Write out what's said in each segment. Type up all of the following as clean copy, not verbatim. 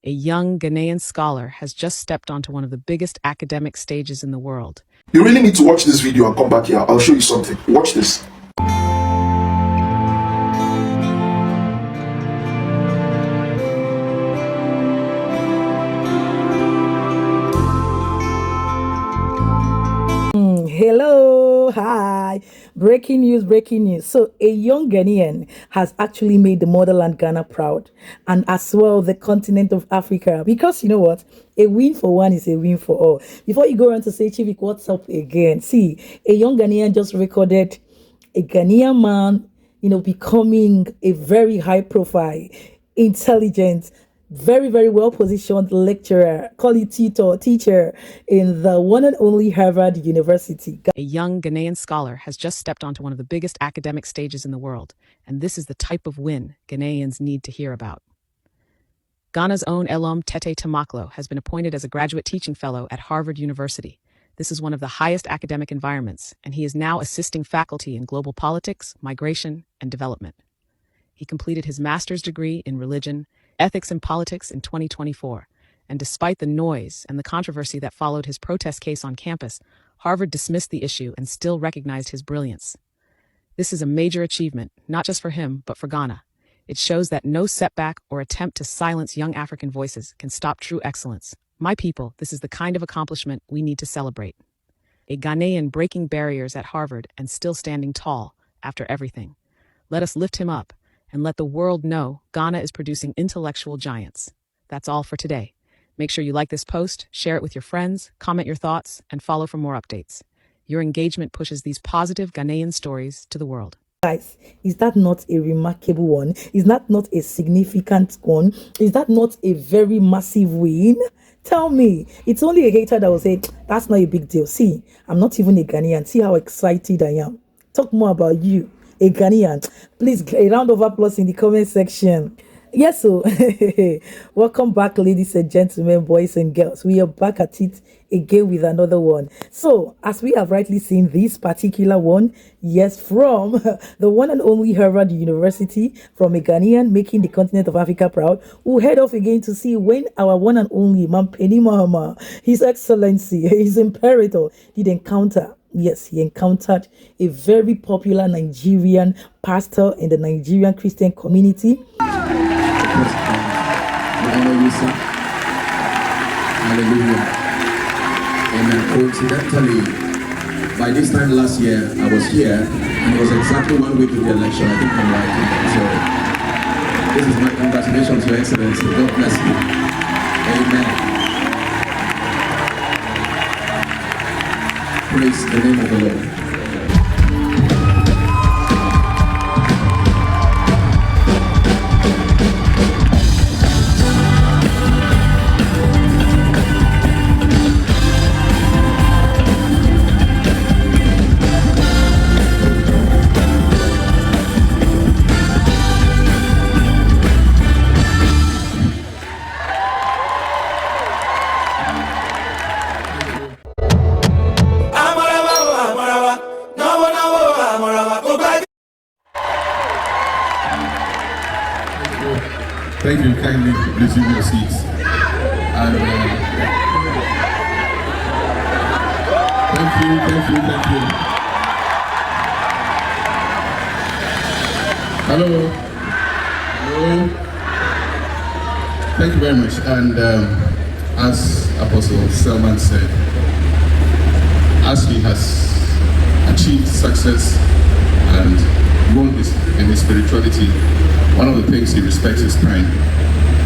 A young Ghanaian scholar has just stepped onto one of the biggest academic stages in the world. You really need to watch this video and come back here. I'll show you something. Watch this. Hello, hi. Breaking news, breaking news. So a young Ghanaian has actually made the motherland Ghana proud, and as well the continent of Africa, because you know what? A win for one is a win for all. Before you go on to say, Chivik, what's up again? See, a young Ghanaian just recorded a Ghanaian man, becoming a very high profile, intelligent, very, very well positioned lecturer, call it teacher in the one and only Harvard University. A young Ghanaian scholar has just stepped onto one of the biggest academic stages in the world, and this is the type of win Ghanaians need to hear about. Ghana's own Elom Tete Tamaklo has been appointed as a graduate teaching fellow at Harvard University. This is one of the highest academic environments, and he is now assisting faculty in global politics, migration, and development. He completed his master's degree in religion, ethics and politics in 2024, and despite the noise and the controversy that followed his protest case on campus, Harvard dismissed the issue and still recognized his brilliance. This is a major achievement, not just for him, but for Ghana. It shows that no setback or attempt to silence young African voices can stop true excellence. My people, this is the kind of accomplishment we need to celebrate. A Ghanaian breaking barriers at Harvard and still standing tall after everything. Let us lift him up and let the world know Ghana is producing intellectual giants. That's all for today. Make sure you like this post, share it with your friends, comment your thoughts, and follow for more updates. Your engagement pushes these positive Ghanaian stories to the world. Guys, is that not a remarkable one? Is that not a significant one? Is that not a very massive win? Tell me. It's only a hater that will say, that's not a big deal. See, I'm not even a Ghanaian. See how excited I am. Talk more about you, a Ghanaian. Please, a round of applause in the comment section. Yes, so welcome back, ladies and gentlemen, boys and girls. We are back at it again with another one. So, as we have rightly seen, this particular one, yes, from the one and only Harvard University, from a Ghanaian making the continent of Africa proud, we'll head off again to see when our one and only Johndramanimahama, His Excellency, His Imperator, did encounter. Yes, he encountered a very popular Nigerian pastor in the Nigerian Christian community. Hallelujah. And coincidentally, by this time last year, I was here, and it was exactly 1 week in the election. I think I'm right. So, this is my congratulations, Your Excellency. God bless you. Amen. Praise the name of the Lord. Thank you, kindly resume your seats. And thank you. Hello. Thank you very much. And as Apostle Selman said, as he has achieved success and grown in his spirituality, one of the things he respects is time.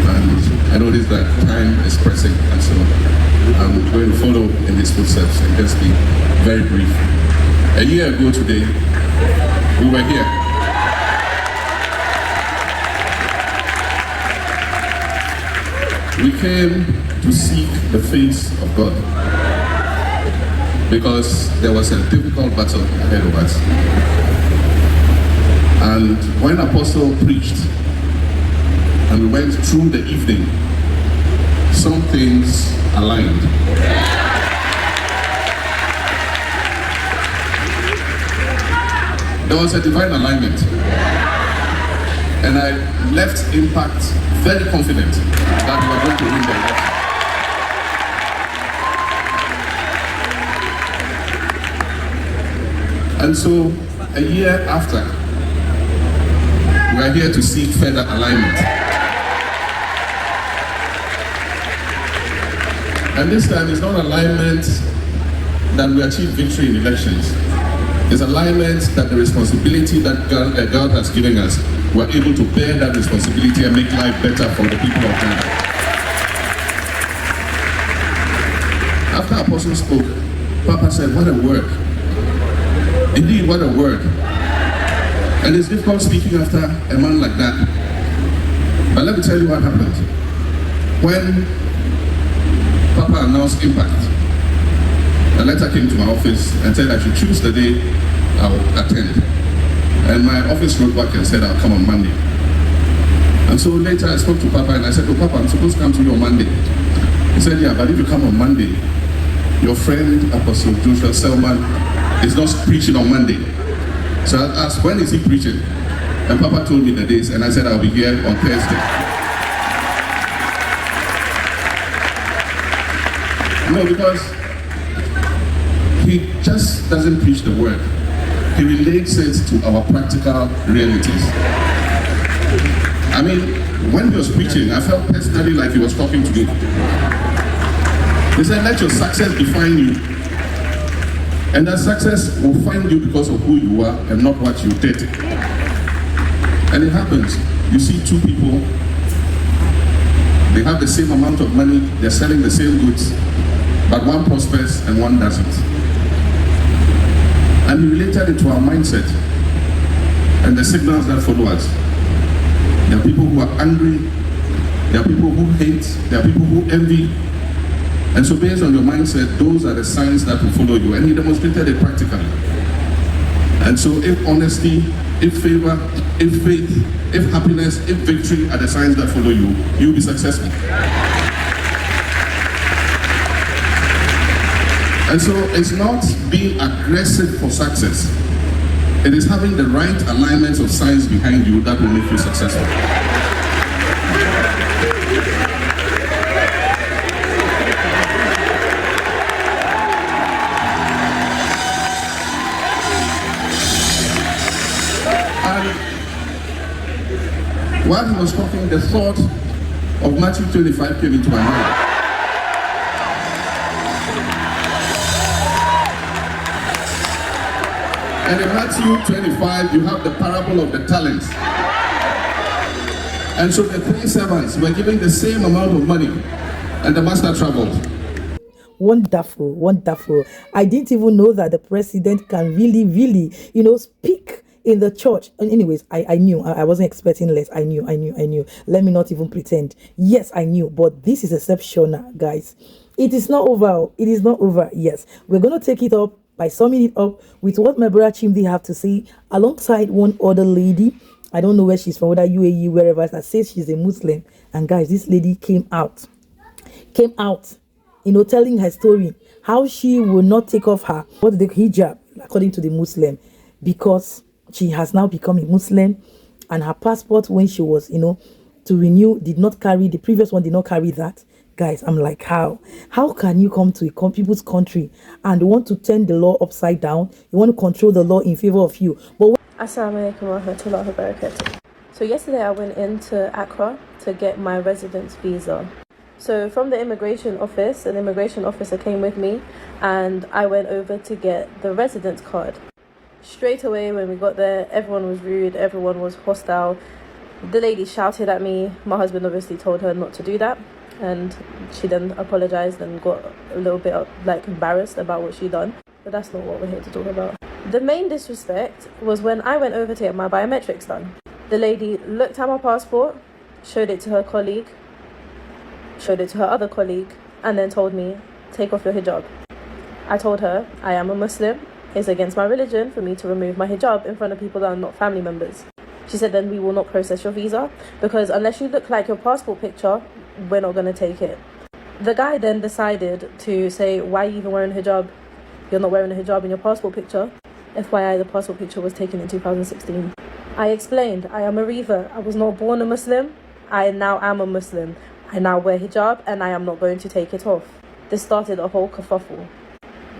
And I noticed that time is pressing, and so I'm going to follow in his footsteps and just be very brief. A year ago today, we were here. We came to seek the face of God because there was a difficult battle ahead of us. And when Apostle preached and we went through the evening, some things aligned. There was a divine alignment. And I left Impact very confident that we were going to win the election. And so, a year after, we are here to seek further alignment. And this time, it's not alignment that we achieve victory in elections. It's alignment that the responsibility that God has given us, we're able to bear that responsibility and make life better for the people of Ghana. After Apostle spoke, Papa said, what a word. Indeed, what a word. And it's difficult speaking after a man like that. But let me tell you what happened. When Papa announced Impact, a letter came to my office and said I should choose the day I'll attend. And my office wrote back and said I'll come on Monday. And so later I spoke to Papa and I said, oh Papa, I'm supposed to come to you on Monday. He said, yeah, but if you come on Monday, your friend Apostle Joshua Selman is not preaching on Monday. So I asked, when is he preaching? And Papa told me the days and I said I'll be here on Thursday. No, because he just doesn't preach the word. He relates it to our practical realities. I mean, when he was preaching, I felt personally like he was talking to me. He said, let your success define you. And that success will find you because of who you are and not what you did. And it happens. You see two people, they have the same amount of money, they're selling the same goods, but one prospers and one doesn't. And he related it to our mindset and the signals that follow us. There are people who are angry, there are people who hate, there are people who envy. And so based on your mindset, those are the signs that will follow you. And he demonstrated it practically. And so if honesty, if favor, if faith, if happiness, if victory are the signs that follow you, you'll be successful. And so it's not being aggressive for success. It is having the right alignments of signs behind you that will make you successful. And while he was talking, the thought of Matthew 25 came into my mind. And in Matthew 25, you have the parable of the talents. And so the three servants were given the same amount of money, and the master traveled. Wonderful, wonderful. I didn't even know that the president can really, speak in the church. And anyways, I knew. I wasn't expecting less. I knew. Let me not even pretend. Yes, I knew. But this is exceptional, guys. It is not over. It is not over. Yes, we're going to take it up by summing it up with what my brother Chimdi have to say, alongside one other lady. I don't know where she's from, whether UAE, wherever, that says she's a Muslim. And guys, this lady came out, telling her story, how she will not take off her hijab, according to the Muslim, because she has now become a Muslim, and her passport, when she was, to renew, did not carry, the previous one did not carry that. Guys, I'm like, how can you come to people's country and want to turn the law upside down? You want to control the law in favor of you. But Assalamu alaikum wa rahmatullahi wa barakatuh. So yesterday I went into Accra to get my residence visa. So from the immigration office, an immigration officer came with me, and I went over to get the residence card. Straight away when we got there, everyone was rude, everyone was hostile. The lady shouted at me. My husband obviously told her not to do that, and she then apologized and got a little bit embarrassed about what she done. But that's not what we're here to talk about. The main disrespect was when I went over to get my biometrics done. The lady looked at my passport, showed it to her colleague, showed it to her other colleague, and then told me, take off your hijab. I told her, I am a Muslim. It's against my religion for me to remove my hijab in front of people that are not family members. She said, then we will not process your visa, because unless you look like your passport picture, we're not going to take it. The guy then decided to say, why are you even wearing a hijab? You're not wearing a hijab in your passport picture. FYI, the passport picture was taken in 2016. I explained, I am a Riva. I was not born a Muslim. I now am a Muslim. I now wear hijab and I am not going to take it off. This started a whole kerfuffle.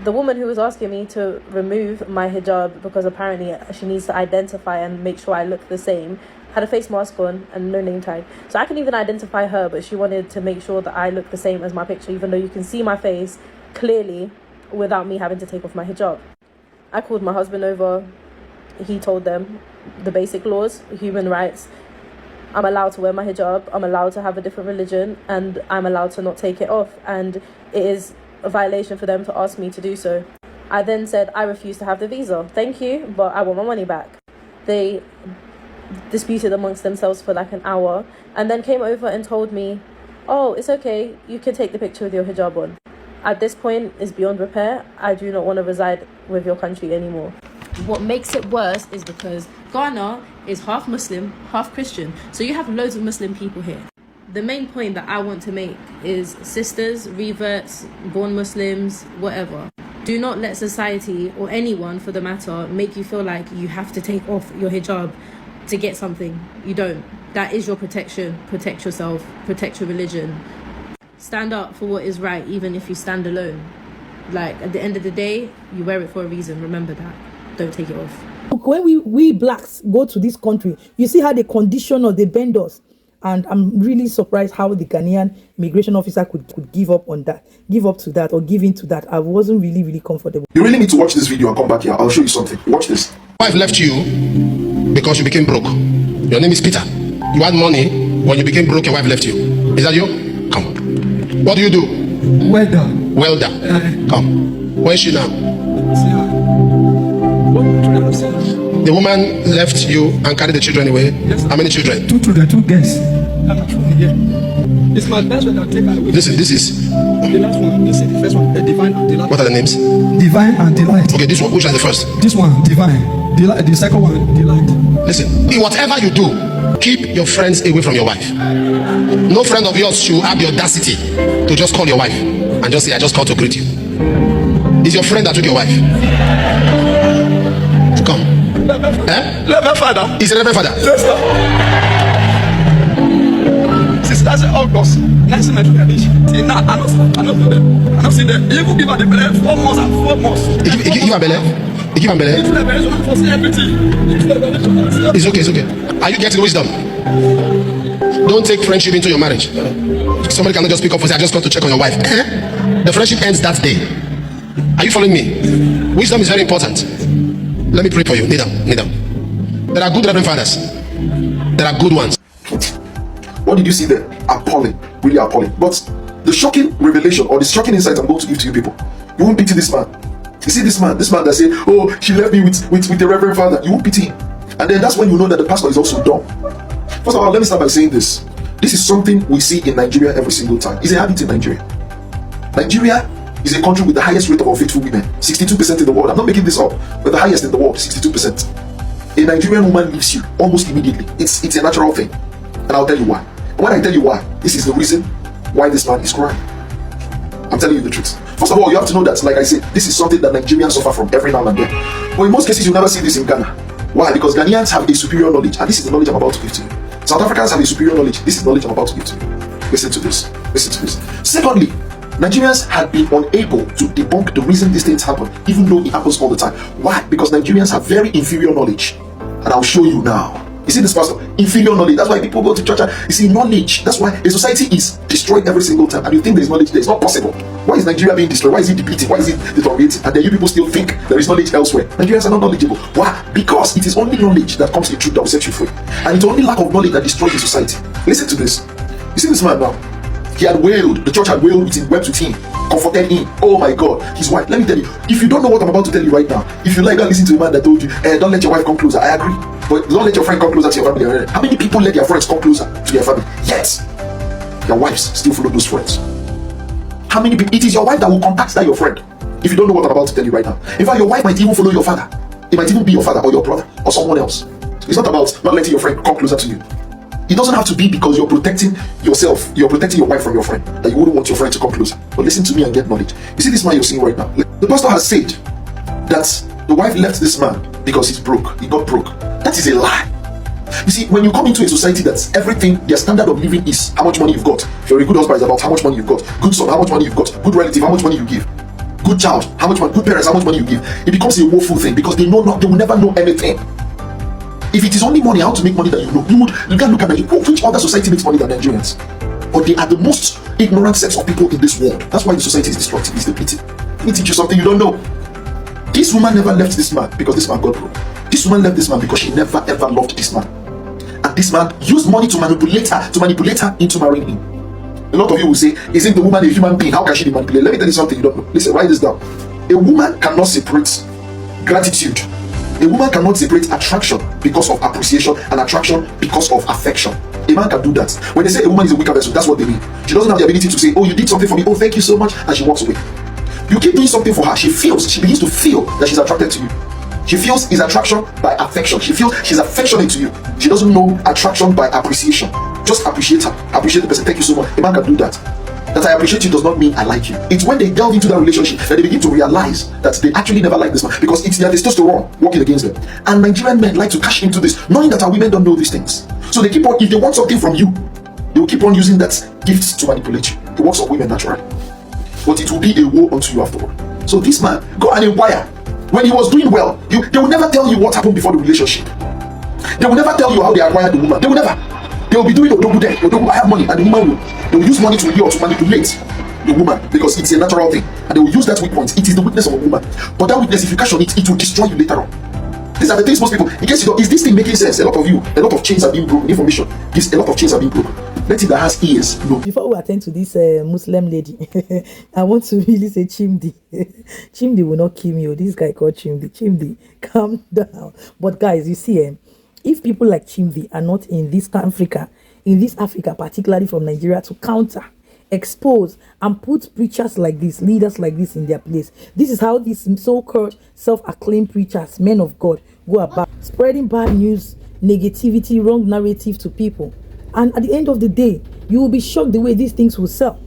The woman who was asking me to remove my hijab because apparently she needs to identify and make sure I look the same had a face mask on and no name tag. So I can even identify her, but she wanted to make sure that I look the same as my picture, even though you can see my face clearly without me having to take off my hijab. I called my husband over. He told them the basic laws, human rights. I'm allowed to wear my hijab, I'm allowed to have a different religion, and I'm allowed to not take it off. And it is a violation for them to ask me to do so. I then said, I refuse to have the visa. Thank you, but I want my money back. They disputed amongst themselves for like an hour and then came over and told me, oh, it's okay, you can take the picture with your hijab on. At this point, it's beyond repair. I do not want to reside with your country anymore. What makes it worse is because Ghana is half Muslim, half Christian. So you have loads of Muslim people here. The main point that I want to make is sisters, reverts, born Muslims, whatever. Do not let society, or anyone for the matter, make you feel like you have to take off your hijab to get something. You don't. That is your protection. Protect yourself. Protect your religion. Stand up for what is right, even if you stand alone. Like, at the end of the day, you wear it for a reason. Remember that. Don't take it off. When we blacks go to this country, you see how they condition or they bend us. And I'm really surprised how the Ghanaian immigration officer could give up on that, give up to that, or give in to that. I wasn't really comfortable. You really need to watch this video and come back here. I'll show you something. Watch this. Wife left you because you became broke. Your name is Peter. You had money. When you became broke, your wife left you. Is that you? Come. What do you do? Welder. Come. Where is she now? The woman left you and carried the children away. Yes. How many children? 2 children, 2 girls. It's my best friend. I'll take her away. Listen, this is. The last one. This is the first one. Divine and Delight. What are the names? Divine and Delight. Okay, this one. Which is the first? This one, Divine. Delight. The second one, Delight. Listen, in whatever you do, keep your friends away from your wife. No friend of yours should have the audacity to just call your wife and just say, I just called to greet you. It's your friend that took your wife. Come. Reverend Father. He's a Reverend Father. Yes, sir. Since last August, next semester, till now, I don't see them. You could give her the belly 4 months and 4 months. He give her belly? He give her belly? It's okay, it's okay. Are you getting wisdom? Don't take friendship into your marriage. Somebody cannot just pick up and say, I just got to check on your wife. The friendship ends that day. Are you following me? Wisdom is very important. Let me pray for you. Kneel down, kneel down. There are good Reverend Fathers. There are good ones. What did you see there? Appalling. Really appalling. But the shocking revelation or the shocking insight I'm going to give to you people, you won't pity this man. You see this man that say, oh, she left me with the Reverend Father. You won't pity him. And then that's when you know that the pastor is also dumb. First of all, let me start by saying this. This is something we see in Nigeria every single time. It's a habit in Nigeria. Nigeria is a country with the highest rate of unfaithful women. 62% in the world. I'm not making this up, but the highest in the world, 62%. A Nigerian woman leaves you almost immediately. It's a natural thing. And I'll tell you why. And when I tell you why, this is the reason why this man is crying. I'm telling you the truth. First of all, you have to know that, like I said, this is something that Nigerians suffer from every now and then. But in most cases, you'll never see this in Ghana. Why? Because Ghanaians have a superior knowledge, and this is the knowledge I'm about to give to you. South Africans have a superior knowledge. This is the knowledge I'm about to give to you. Listen to this. Listen to this. Secondly, Nigerians had been unable to debunk the reason these things happen, even though it happens all the time. Why? Because Nigerians have very inferior knowledge. And I'll show you now. You see this, pastor? Inferior knowledge. That's why people go to church and you see knowledge. That's why a society is destroyed every single time. And you think there's knowledge there. It's not possible. Why is Nigeria being destroyed? Why is it depleting? Why is it deteriorating? And then you people still think there is knowledge elsewhere. Nigerians are not knowledgeable. Why? Because it is only knowledge that comes to the truth that will set you free. And it's only lack of knowledge that destroys the society. Listen to this. You see this man now? He had wailed. The church had wailed with him, wept with him, comforted him. Oh my God, his wife. Let me tell you, if you don't know what I'm about to tell you right now, if you like, go listen to a man that told you, don't let your wife come closer. I agree. But don't let your friend come closer to your family. How many people let their friends come closer to their family? Yet, your wives still follow those friends. How many people? It is your wife that will contact that your friend. If you don't know what I'm about to tell you right now. In fact, your wife might even follow your father. It might even be your father or your brother or someone else. It's not about not letting your friend come closer to you. It doesn't have to be because you're protecting yourself, you're protecting your wife from your friend, that you wouldn't want your friend to come closer. But listen to me and get knowledge. You see this man you're seeing right now? The pastor has said that the wife left this man because he's broke. He got broke. That is a lie. You see, when you come into a society that's everything, their standard of living is how much money you've got. If you're a good husband, it's about how much money you've got. Good son, how much money you've got. Good relative, how much money you give. Good child, how much money. Good parents, how much money you give. It becomes a woeful thing because they will never know anything. If it is only money, how to make money that you know, you can look at Nigeria. Which other society makes money than Nigerians? But they are the most ignorant sets of people in this world. That's why the society is destructive. It's the pity. Let me teach you something you don't know. This woman never left this man because this man got broke. This woman left this man because she never ever loved this man. And this man used money to manipulate her into marrying him. A lot of you will say, isn't the woman a human being? How can she be manipulated? Let me tell you something you don't know. Listen, write this down. A woman cannot separate gratitude. A woman cannot separate attraction because of appreciation and attraction because of affection. A man can do that. When they say a woman is a weaker vessel, that's what they mean. She doesn't have the ability to say, oh, you did something for me, oh, thank you so much, and she walks away. You keep doing something for her, she begins to feel that she's attracted to you. She feels his attraction by affection. She feels she's affectionate to you. She doesn't know attraction by appreciation. Just appreciate her. Appreciate the person. Thank you so much. A man can do that. That I appreciate you does not mean I like you. It's when they delve into that relationship that they begin to realize that they actually never like this man because it's their testosterone working against them. And Nigerian men like to cash into this, knowing that our women don't know these things. So they keep on, if they want something from you, they will keep on using that gift to manipulate you. It works on women naturally. But it will be a woe unto you afterward. So this man, go and inquire. When he was doing well, they will never tell you what happened before the relationship. They will never tell you how they acquired the woman. They will never. They will be doing odogu there. Odogu, I have money, and the woman will. They will use money to lure, to manipulate the woman because it's a natural thing, and they will use that weak point. It is the weakness of a woman. But that weakness, if you catch on it, it will destroy you later on. These are the things most people. In case you don't, is this thing making sense? A lot of chains are being broken. Information. A lot of chains are being broken. Let it that has ears know. Before we attend to this Muslim lady, I want to really say Chimdi. Chimdi will not kill me. This guy called Chimdi. Chimdi, calm down. But guys, you see, if people like Chimdi are not in this Africa, particularly from Nigeria, to counter, expose, and put preachers like this, leaders like this in their place. This is how these so-called self-acclaimed preachers, men of God, go about spreading bad news, negativity, wrong narrative to people. And at the end of the day, you will be shocked the way these things will sell.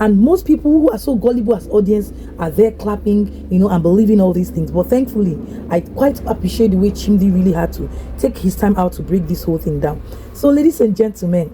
And most people who are so gullible as audience are there clapping, and believing all these things. But thankfully, I quite appreciate the way Chimdi really had to take his time out to break this whole thing down. So, ladies and gentlemen,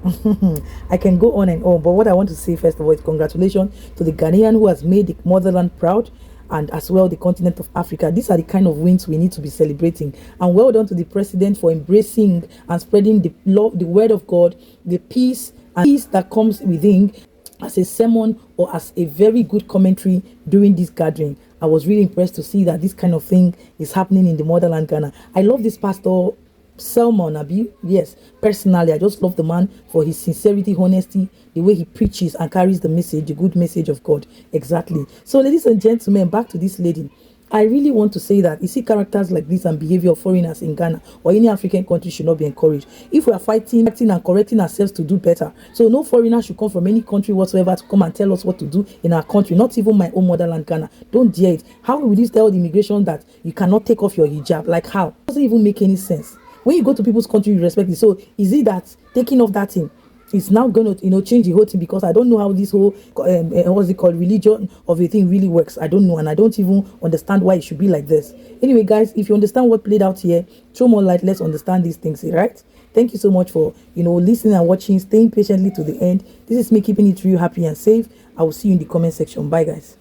I can go on and on. But what I want to say first of all is congratulations to the Ghanaian who has made the motherland proud, and as well the continent of Africa. These are the kind of wins we need to be celebrating. And well done to the president for embracing and spreading the love, the word of God, the peace that comes within as a sermon or as a very good commentary during this gathering. I was really impressed to see that this kind of thing is happening in the motherland Ghana. I love this pastor Salmon Abi. Yes, personally, I just love the man for his sincerity, honesty, the way he preaches and carries the message, the good message of God. Exactly. So, ladies and gentlemen, back to this lady. I really want to say that you see characters like this and behavior of foreigners in Ghana or any African country should not be encouraged. If we are fighting and correcting ourselves to do better, so no foreigner should come from any country whatsoever to come and tell us what to do in our country, not even my own motherland Ghana. Don't dare it. How will you tell the immigration that you cannot take off your hijab? Like how? It doesn't even make any sense. When you go to people's country, you respect it. So is it that taking off that thing it's now going to change the whole thing? Because I don't know how this whole what's it called, religion of a thing really works. I don't know, and I don't even understand why it should be like this. Anyway, guys, if you understand what played out here, throw more light. Let's understand these things, right? Thank you so much for listening and watching, staying patiently to the end. This is me keeping it real, happy and safe. I will see you in the comment section. Bye, guys.